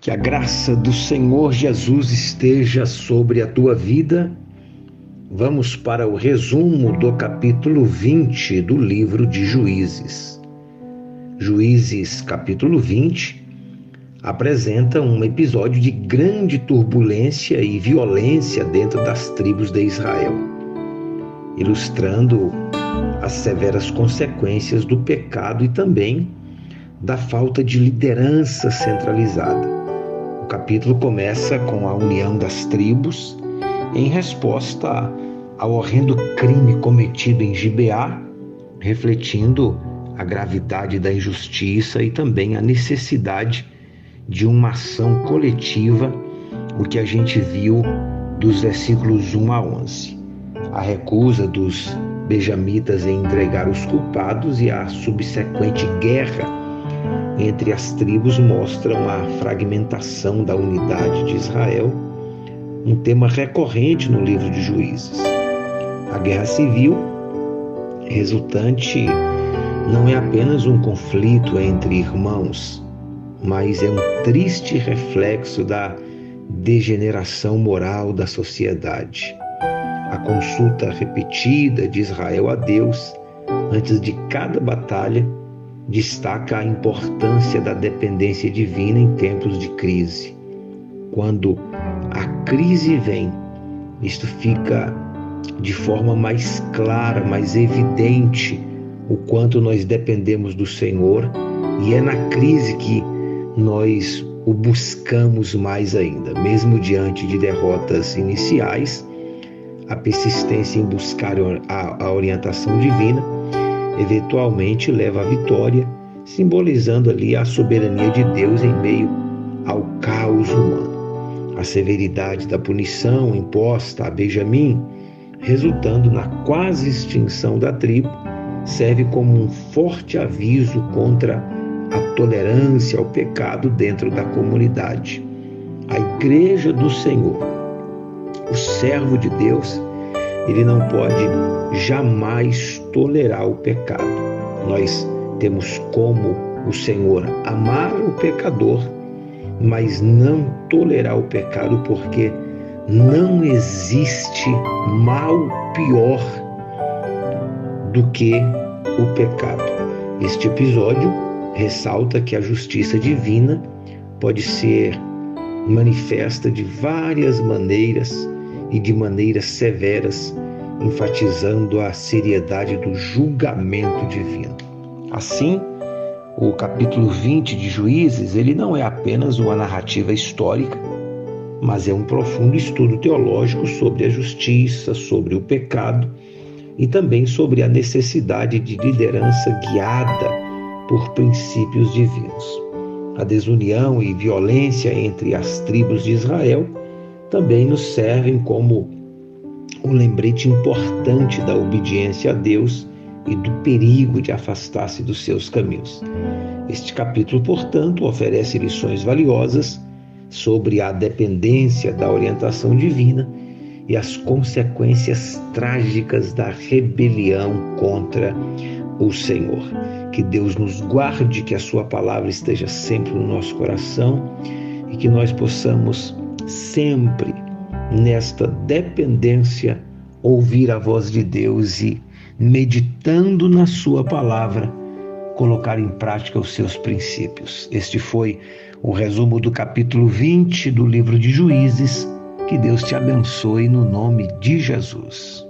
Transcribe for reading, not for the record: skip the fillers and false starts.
Que a graça do Senhor Jesus esteja sobre a tua vida. Vamos para o resumo do capítulo 20 do livro de Juízes. Juízes, capítulo 20, apresenta um episódio de grande turbulência e violência dentro das tribos de Israel, ilustrando as severas consequências do pecado e também da falta de liderança centralizada. O capítulo começa com a união das tribos em resposta ao horrendo crime cometido em Gibeá, refletindo a gravidade da injustiça e também a necessidade de uma ação coletiva, o que a gente viu dos versículos 1 a 11. A recusa dos benjamitas em entregar os culpados e a subsequente guerra entre as tribos mostram a fragmentação da unidade de Israel, um tema recorrente no livro de Juízes. A guerra civil resultante não é apenas um conflito entre irmãos, mas é um triste reflexo da degeneração moral da sociedade. A consulta repetida de Israel a Deus antes de cada batalha destaca a importância da dependência divina em tempos de crise. Quando a crise vem, isto fica de forma mais clara, mais evidente, o quanto nós dependemos do Senhor, e é na crise que nós o buscamos mais ainda. Mesmo diante de derrotas iniciais, a persistência em buscar a orientação divina eventualmente leva à vitória, simbolizando ali a soberania de Deus em meio ao caos humano. A severidade da punição imposta a Benjamim, resultando na quase extinção da tribo, serve como um forte aviso contra a tolerância ao pecado dentro da comunidade. A igreja do Senhor, o servo de Deus, ele não pode jamais tolerar o pecado. Nós temos como o Senhor amar o pecador, mas não tolerar o pecado, porque não existe mal pior do que o pecado. Este episódio ressalta que a justiça divina pode ser manifesta de várias maneiras e de maneiras severas, enfatizando a seriedade do julgamento divino. Assim, o capítulo 20 de Juízes, ele não é apenas uma narrativa histórica, mas é um profundo estudo teológico sobre a justiça, sobre o pecado e também sobre a necessidade de liderança guiada por princípios divinos. A desunião e violência entre as tribos de Israel também nos servem como um lembrete importante da obediência a Deus e do perigo de afastar-se dos seus caminhos. Este capítulo, portanto, oferece lições valiosas sobre a dependência da orientação divina e as consequências trágicas da rebelião contra o Senhor. Que Deus nos guarde, que a sua palavra esteja sempre no nosso coração e que nós possamos sempre, nesta dependência, ouvir a voz de Deus e, meditando na sua palavra, colocar em prática os seus princípios. Este foi o resumo do capítulo 20 do livro de Juízes. Que Deus te abençoe no nome de Jesus.